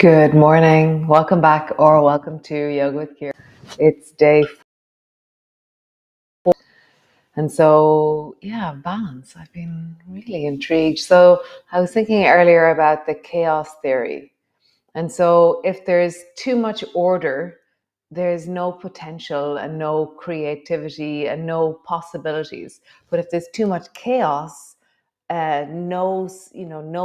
Good morning. Welcome back or welcome to Yoga with Ciara. It's day 4. And so, balance. I've been really intrigued. So I was thinking earlier about the chaos theory. And so if there's too much order, there's no potential and no creativity and no possibilities. But if there's too much chaos, no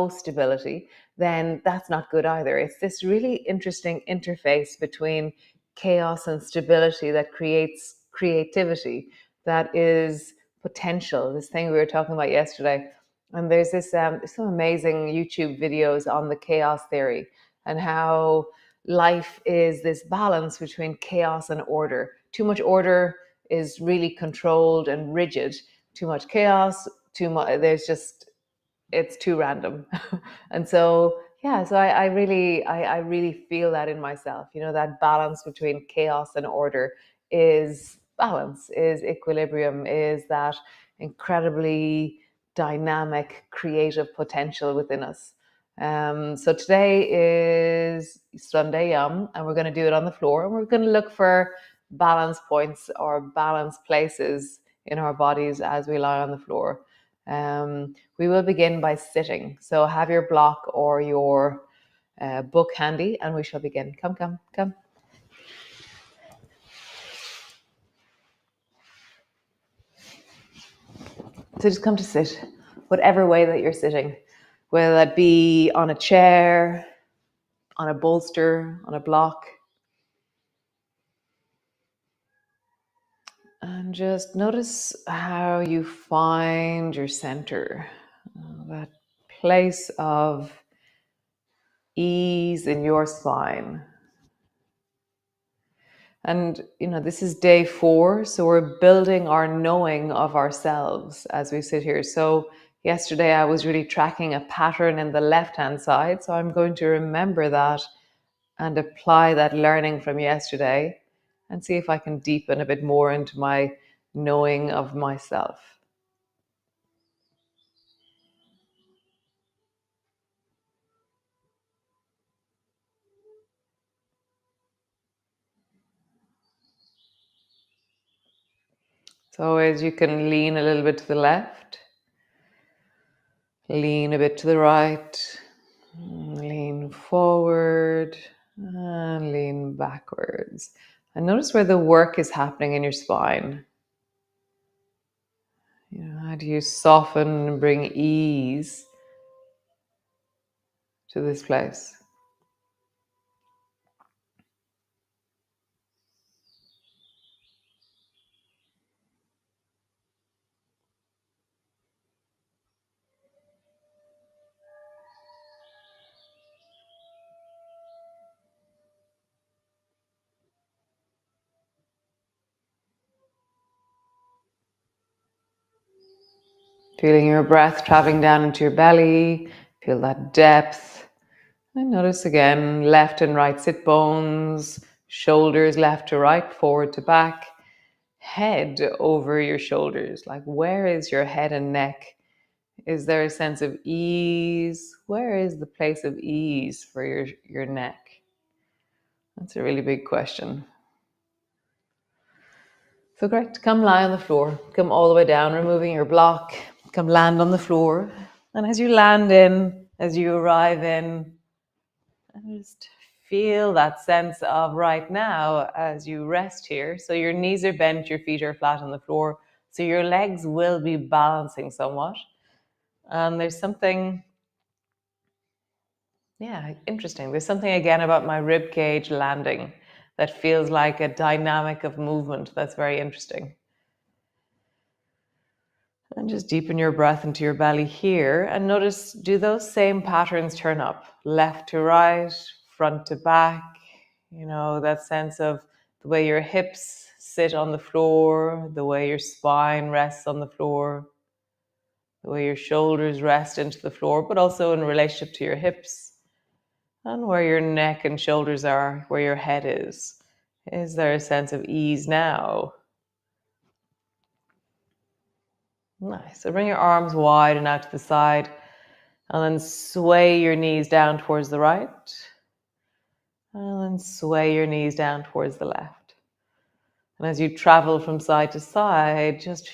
stability, then that's not good either. It's this really interesting interface between chaos and stability that creates creativity, that is potential, this thing we were talking about yesterday. And there's some amazing YouTube videos on the chaos theory and how life is this balance between chaos and order. Too much order is really controlled and rigid. Too much chaos, too much, it's too random. And so I really feel that in myself, that balance between chaos and order is balance, is equilibrium, is that incredibly dynamic creative potential within us. So today is Sunday Yum, and we're going to do it on the floor, and we're going to look for balance points or balance places in our bodies as we lie on the floor. We will begin by sitting. So have your block or your book handy, and we shall begin. Come. So just come to sit, whatever way that you're sitting, whether that be on a chair, on a bolster, on a block. And just notice how you find your center, that place of ease in your spine. And, this is day 4. So we're building our knowing of ourselves as we sit here. So yesterday I was really tracking a pattern in the left-hand side. So I'm going to remember that and apply that learning from yesterday and see if I can deepen a bit more into my knowing of myself. So as you can lean a little bit to the left, lean a bit to the right, lean forward, and lean backwards. And notice where the work is happening in your spine. How do you soften and bring ease to this place? Feeling your breath traveling down into your belly. Feel that depth. And notice again, left and right sit bones, shoulders left to right, forward to back, head over your shoulders. Like, where is your head and neck? Is there a sense of ease? Where is the place of ease for your neck? That's a really big question. So great, come lie on the floor. Come all the way down, removing your block. Come land on the floor. And as you land in, as you arrive in, just feel that sense of right now as you rest here. So your knees are bent, your feet are flat on the floor. So your legs will be balancing somewhat. And there's something, interesting. There's something again about my rib cage landing that feels like a dynamic of movement that's very interesting. And just deepen your breath into your belly here. And notice, do those same patterns turn up? Left to right, front to back. That sense of the way your hips sit on the floor, the way your spine rests on the floor, the way your shoulders rest into the floor, but also in relationship to your hips. And where your neck and shoulders are, where your head is. Is there a sense of ease now? Nice. So bring your arms wide and out to the side, and then sway your knees down towards the right. And then sway your knees down towards the left. And as you travel from side to side, just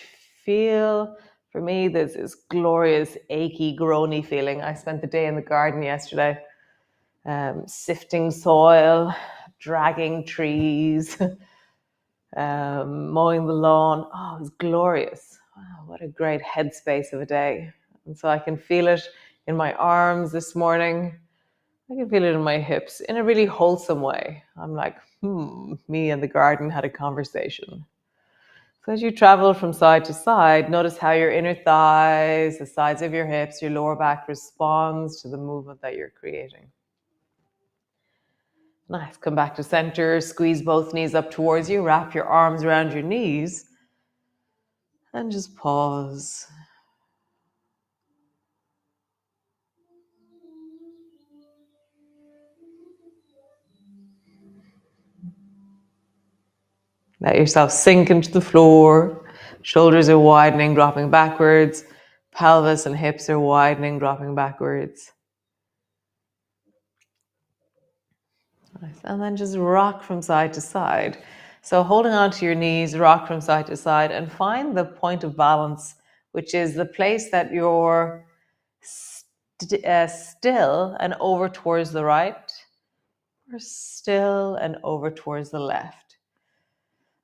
feel, for me, there's this glorious, achy, groany feeling. I spent the day in the garden yesterday, sifting soil, dragging trees, mowing the lawn. Oh, it was glorious. Wow, what a great headspace of a day. And so I can feel it in my arms this morning. I can feel it in my hips in a really wholesome way. I'm like, me and the garden had a conversation. So as you travel from side to side, notice how your inner thighs, the sides of your hips, your lower back responds to the movement that you're creating. Nice. Come back to center, squeeze both knees up towards you, wrap your arms around your knees, and just pause. Let yourself sink into the floor. Shoulders are widening, dropping backwards. Pelvis and hips are widening, dropping backwards. Nice. And then just rock from side to side. So holding onto your knees, rock from side to side, and find the point of balance, which is the place that you're still and over towards the right, or still and over towards the left.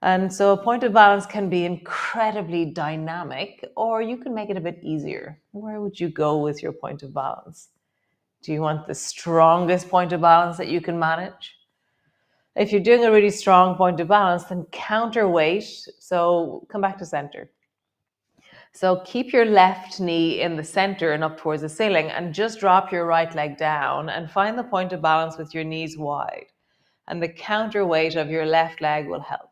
And so a point of balance can be incredibly dynamic, or you can make it a bit easier. Where would you go with your point of balance? Do you want the strongest point of balance that you can manage? If you're doing a really strong point of balance, then counterweight. So come back to center. So keep your left knee in the center and up towards the ceiling, and just drop your right leg down and find the point of balance with your knees wide. And the counterweight of your left leg will help.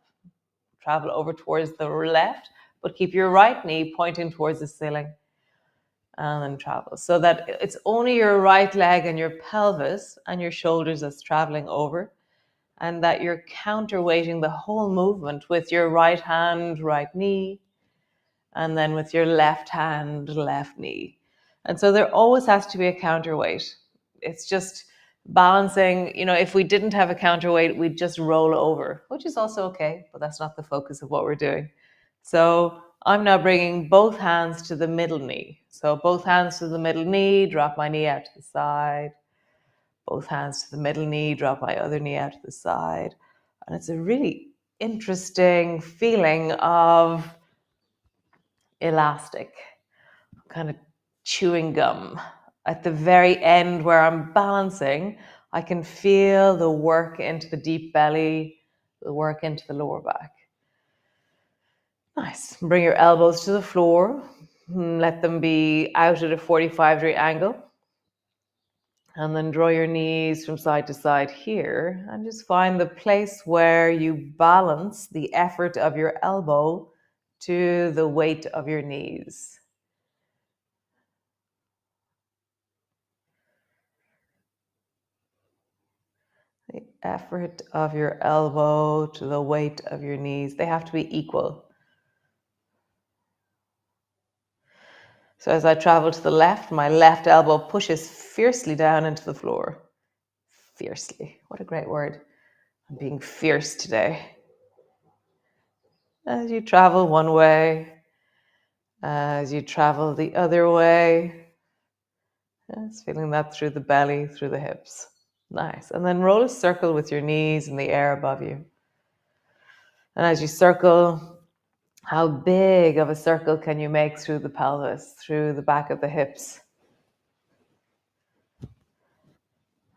Travel over towards the left, but keep your right knee pointing towards the ceiling. And then travel. So that it's only your right leg and your pelvis and your shoulders that's traveling over, and that you're counterweighting the whole movement with your right hand, right knee, and then with your left hand, left knee. And so there always has to be a counterweight. It's just balancing. If we didn't have a counterweight, we'd just roll over, which is also okay, but that's not the focus of what we're doing. So I'm now bringing both hands to the middle knee. So both hands to the middle knee, drop my knee out to the side. Both hands to the middle knee, drop my other knee out to the side. And it's a really interesting feeling of elastic, kind of chewing gum. At the very end where I'm balancing, I can feel the work into the deep belly, the work into the lower back. Nice. Bring your elbows to the floor. Let them be out at a 45-degree angle. And then draw your knees from side to side here, and just find the place where you balance the effort of your elbow to the weight of your knees. The effort of your elbow to the weight of your knees. They have to be equal. So as I travel to the left, my left elbow pushes fiercely down into the floor. Fiercely. What a great word. I'm being fierce today. As you travel one way, as you travel the other way, just feeling that through the belly, through the hips. Nice. And then roll a circle with your knees in the air above you. And as you circle, how big of a circle can you make through the pelvis, through the back of the hips?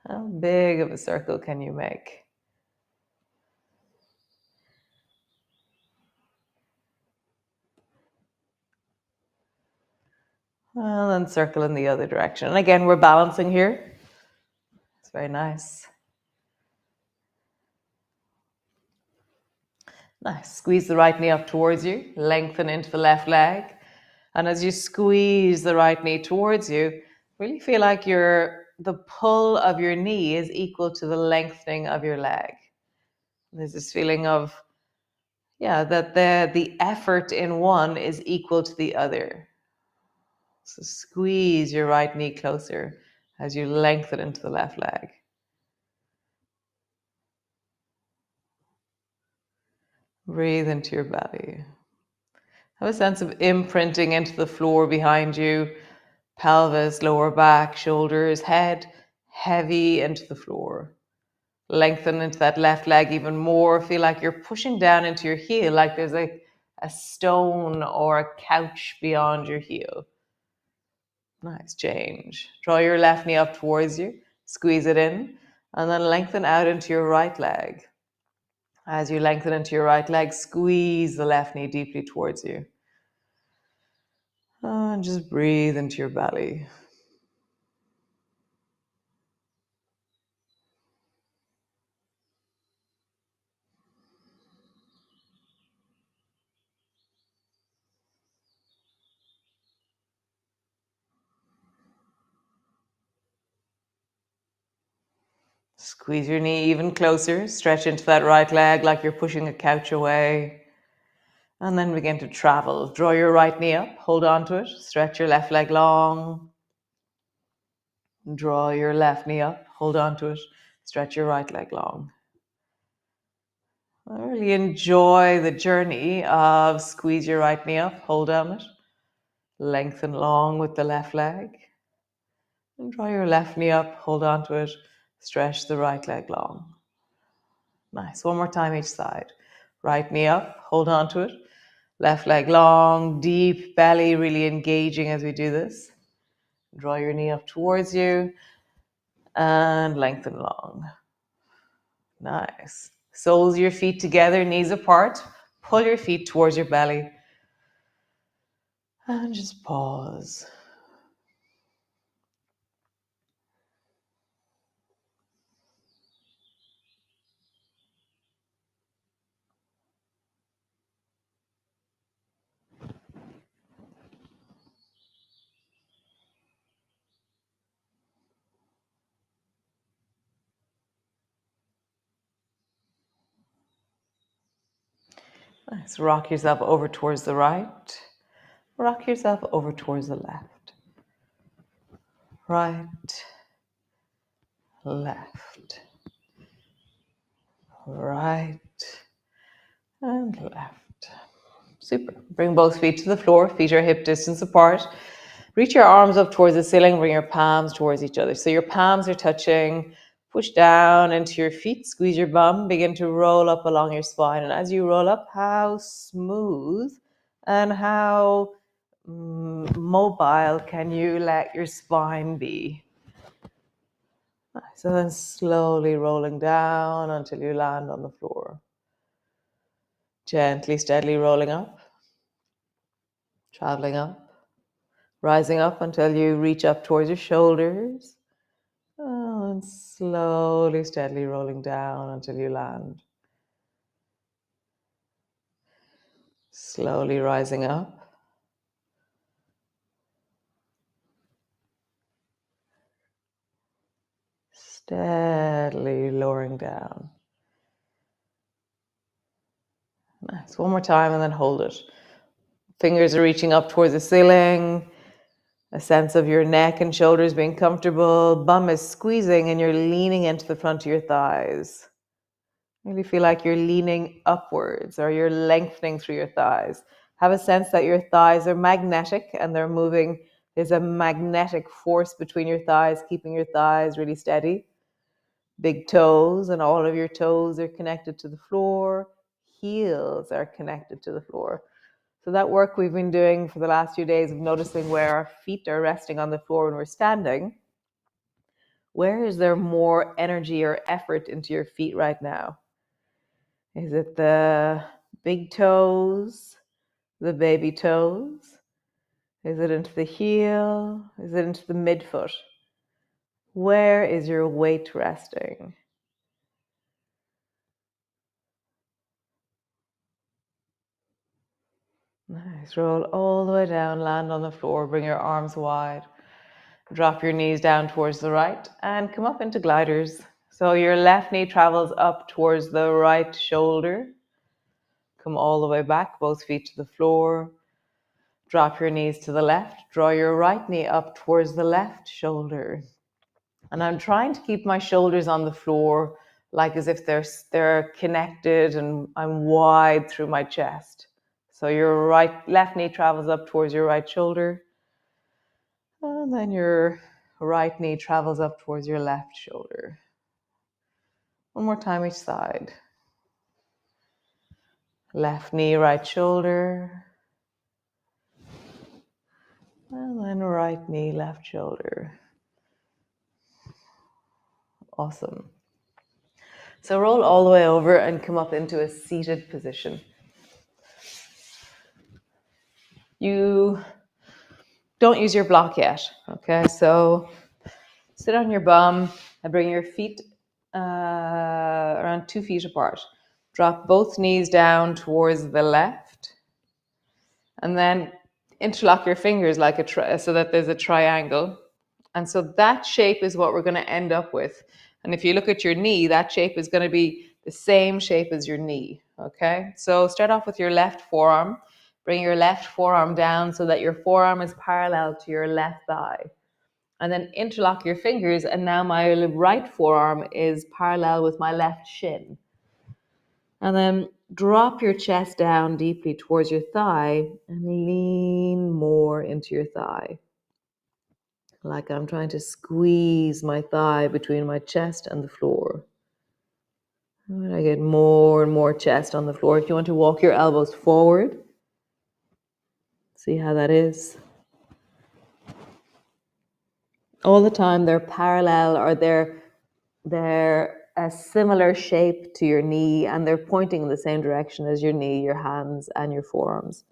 How big of a circle can you make? And then circle in the other direction. And again, we're balancing here. It's very nice. Nice. Squeeze the right knee up towards you. Lengthen into the left leg. And as you squeeze the right knee towards you, really feel like the pull of your knee is equal to the lengthening of your leg. There's this feeling of, that the effort in one is equal to the other. So squeeze your right knee closer as you lengthen into the left leg. Breathe into your belly. Have a sense of imprinting into the floor behind you, pelvis, lower back, shoulders, head heavy into the floor. Lengthen into that left leg even more. Feel like you're pushing down into your heel, like there's a stone or a couch beyond your heel. Nice change. Draw your left knee up towards you, squeeze it in, and then lengthen out into your right leg. As you lengthen into your right leg, squeeze the left knee deeply towards you. And just breathe into your belly. Squeeze your knee even closer. Stretch into that right leg like you're pushing a couch away. And then begin to travel. Draw your right knee up. Hold on to it. Stretch your left leg long. Draw your left knee up. Hold on to it. Stretch your right leg long. I really enjoy the journey of squeeze your right knee up. Hold on it. Lengthen long with the left leg. And draw your left knee up. Hold on to it. Stretch the right leg long. Nice. One more time each side. Right knee up, hold on to it. Left leg long, deep belly, really engaging as we do this. Draw your knee up towards you and lengthen long. Nice. Soles of your feet together, knees apart. Pull your feet towards your belly. And just pause. Nice. Rock yourself over towards the right. Rock yourself over towards the left. Right, left, right, and left. Super. Bring both feet to the floor. Feet are hip distance apart. Reach your arms up towards the ceiling. Bring your palms towards each other. So your palms are touching. Push down into your feet. Squeeze your bum. Begin to roll up along your spine. And as you roll up, how smooth and how mobile can you let your spine be? So then slowly rolling down until you land on the floor. Gently, steadily rolling up. Traveling up. Rising up until you reach up towards your shoulders. And slowly, steadily rolling down until you land. Slowly rising up. Steadily lowering down. Nice. One more time and then hold it. Fingers are reaching up towards the ceiling. A sense of your neck and shoulders being comfortable. Bum is squeezing and you're leaning into the front of your thighs. Really feel like you're leaning upwards or you're lengthening through your thighs. Have a sense that your thighs are magnetic and they're moving. There's a magnetic force between your thighs, keeping your thighs really steady. Big toes and all of your toes are connected to the floor. Heels are connected to the floor. So that work we've been doing for the last few days of noticing where our feet are resting on the floor when we're standing. Where is there more energy or effort into your feet right now? Is it the big toes, the baby toes? Is it into the heel? Is it into the midfoot? Where is your weight resting? Nice. Roll all the way down, land on the floor, bring your arms wide. Drop your knees down towards the right and come up into gliders. So your left knee travels up towards the right shoulder. Come all the way back, both feet to the floor. Drop your knees to the left. Draw your right knee up towards the left shoulder. And I'm trying to keep my shoulders on the floor, like as if they're connected, and I'm wide through my chest. So your left knee travels up towards your right shoulder, and then your right knee travels up towards your left shoulder. One more time each side. Left knee, right shoulder, and then right knee, left shoulder. Awesome. So roll all the way over and come up into a seated position. You don't use your block yet, okay? So sit on your bum and bring your feet around 2 feet apart. Drop both knees down towards the left, and then interlock your fingers like so that there's a triangle. And so that shape is what we're going to end up with. And if you look at your knee, that shape is going to be the same shape as your knee, okay? So start off with your left forearm. Bring your left forearm down so that your forearm is parallel to your left thigh. And then interlock your fingers, and now my right forearm is parallel with my left shin. And then drop your chest down deeply towards your thigh and lean more into your thigh. Like I'm trying to squeeze my thigh between my chest and the floor. And I get more and more chest on the floor. If you want to walk your elbows forward, see how that is. All the time they're parallel, or they're a similar shape to your knee, and they're pointing in the same direction as your knee, your hands, and your forearms.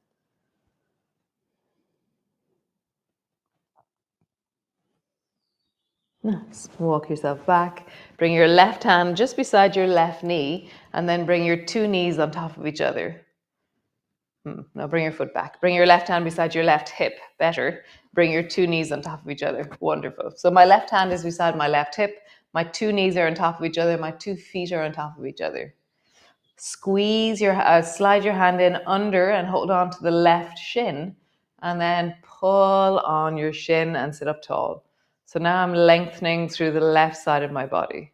Nice. Walk yourself back. Bring your left hand just beside your left knee, and then bring your 2 knees on top of each other. Now bring your foot back. Bring your left hand beside your left hip. Better. Bring your 2 knees on top of each other. Wonderful. So my left hand is beside my left hip. My 2 knees are on top of each other. My 2 feet are on top of each other. Slide your hand in under and hold on to the left shin, and then pull on your shin and sit up tall. So now I'm lengthening through the left side of my body.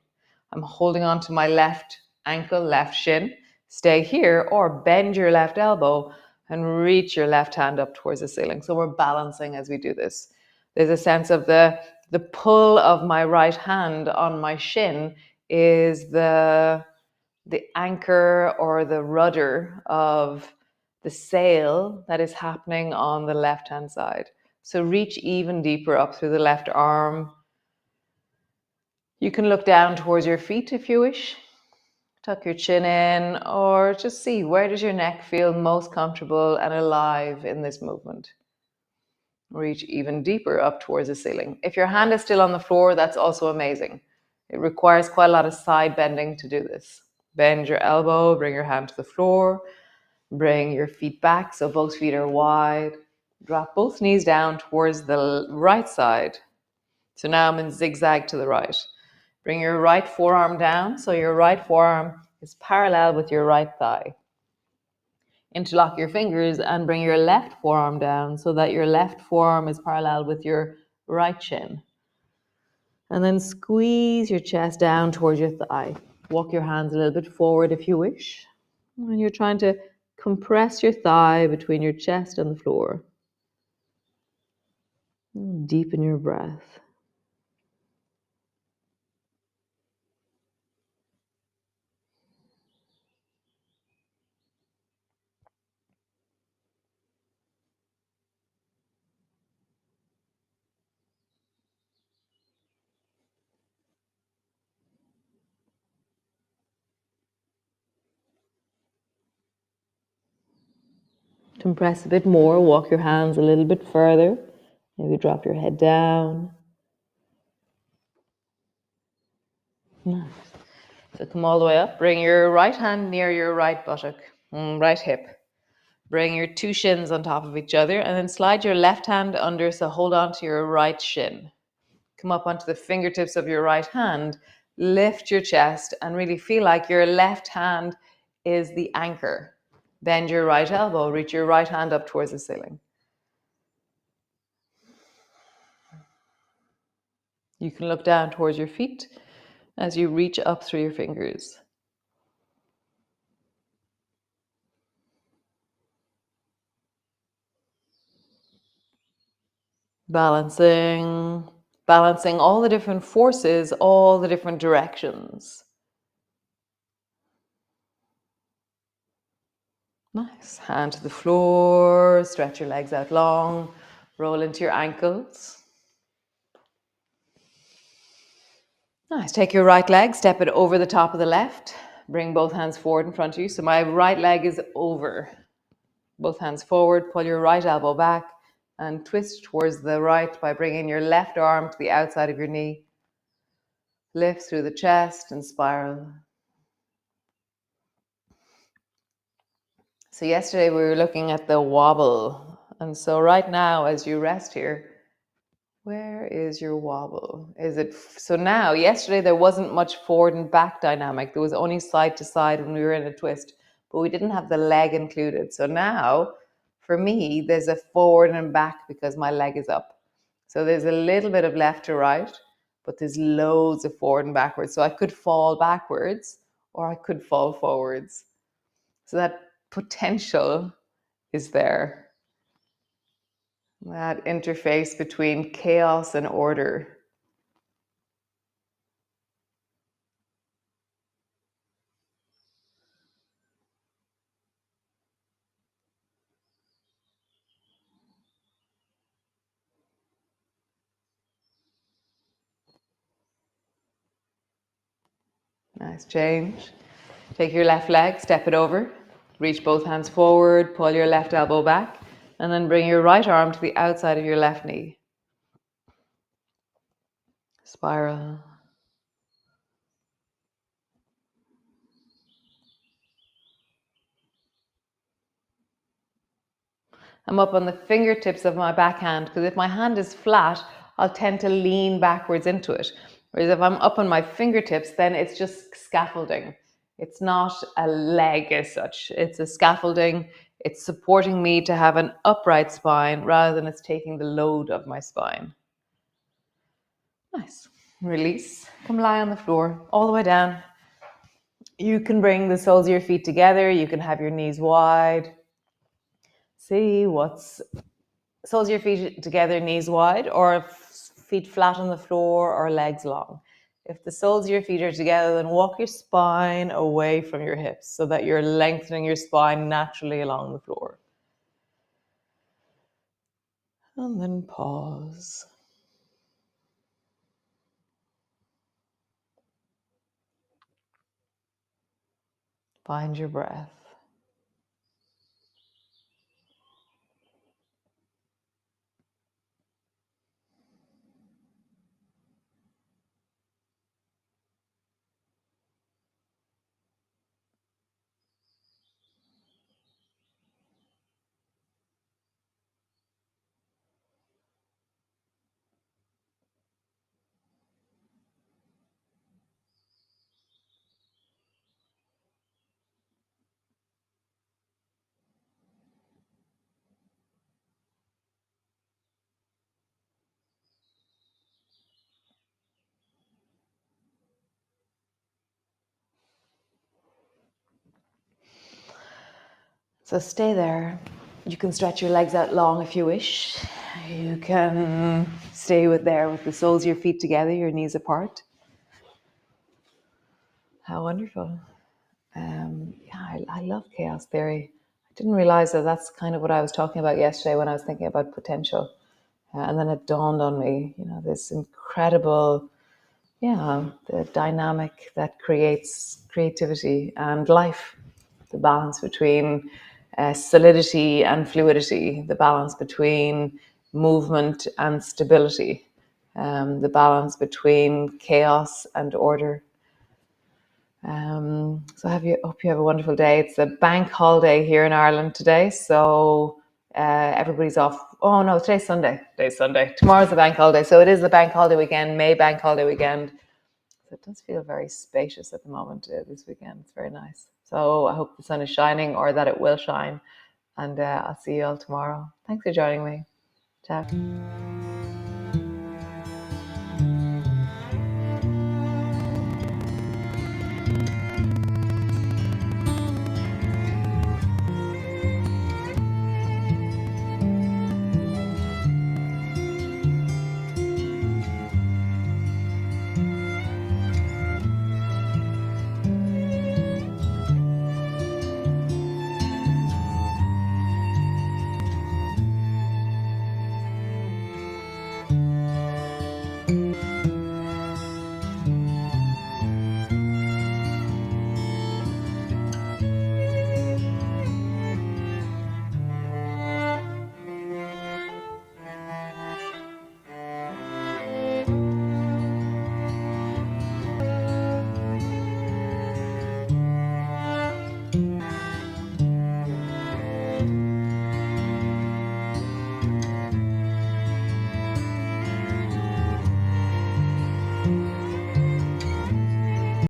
I'm holding on to my left ankle, left shin. Stay here, or bend your left elbow and reach your left hand up towards the ceiling. So we're balancing as we do this. There's a sense of the pull of my right hand on my shin is the anchor or the rudder of the sail that is happening on the left hand side. So reach even deeper up through the left arm. You can look down towards your feet if you wish. Tuck your chin in, or just see, where does your neck feel most comfortable and alive in this movement? Reach even deeper up towards the ceiling. If your hand is still on the floor, that's also amazing. It requires quite a lot of side bending to do this. Bend your elbow, bring your hand to the floor, bring your feet back so both feet are wide. Drop both knees down towards the right side. So now I'm in zigzag to the right. Bring your right forearm down so your right forearm is parallel with your right thigh. Interlock your fingers and bring your left forearm down so that your left forearm is parallel with your right shin. And then squeeze your chest down towards your thigh. Walk your hands a little bit forward if you wish. And you're trying to compress your thigh between your chest and the floor. Deepen your breath. Compress a bit more, walk your hands a little bit further. Maybe drop your head down. Nice. So come all the way up. Bring your right hand near your right buttock, right hip. Bring your 2 shins on top of each other, and then slide your left hand under, so hold on to your right shin. Come up onto the fingertips of your right hand. Lift your chest and really feel like your left hand is the anchor. Bend your right elbow, reach your right hand up towards the ceiling. You can look down towards your feet. as you reach up through your fingers. Balancing, balancing all the different forces, all the different directions. Nice. Hand to the floor, stretch your legs out long, roll into your ankles. Nice. Take your right leg, step it over the top of the left. Bring both hands forward in front of you. So my right leg is over. Both hands forward, pull your right elbow back and twist towards the right by bringing your left arm to the outside of your knee. Lift through the chest and spiral. So yesterday we were looking at the wobble. And so right now, as you rest here, where is your wobble? Is it so now? Yesterday there wasn't much forward and back dynamic. There was only side to side when we were in a twist, but we didn't have the leg included. So now, for me, there's a forward and back because my leg is up. So there's a little bit of left to right, but there's loads of forward and backwards. So I could fall backwards or I could fall forwards. So that potential is there. That interface between chaos and order. Nice change. Take your left leg, step it over, reach both hands forward, pull your left elbow back, and then bring your right arm to the outside of your left knee. Spiral. I'm up on the fingertips of my backhand because if my hand is flat, I'll tend to lean backwards into it. Whereas if I'm up on my fingertips, then it's just scaffolding. It's not a leg as such. It's a scaffolding. It's supporting me to have an upright spine rather than it's taking the load of my spine. Nice. Release. Come lie on the floor, all the way down. You can bring the soles of your feet together. You can have your knees wide. See what's soles of your feet together, knees wide, or feet flat on the floor or legs long. If the soles of your feet are together, then walk your spine away from your hips so that you're lengthening your spine naturally along the floor. And then pause. Find your breath. So stay there. You can stretch your legs out long if you wish. You can stay there with the soles of your feet together, your knees apart. How wonderful. I love chaos theory. I didn't realize that that's kind of what I was talking about yesterday when I was thinking about potential. And then it dawned on me, this incredible, the dynamic that creates creativity and life, the balance between solidity and fluidity, the balance between movement and stability, the balance between chaos and order. So hope you have a wonderful day. It's a bank holiday here in Ireland today, so everybody's off. Oh no, today's Sunday. Today's Sunday. Tomorrow's the bank holiday, so it is the bank holiday weekend, May bank holiday weekend. So it does feel very spacious at the moment this weekend. It's very nice. So I hope the sun is shining, or that it will shine, and I'll see you all tomorrow. Thanks for joining me. Ciao.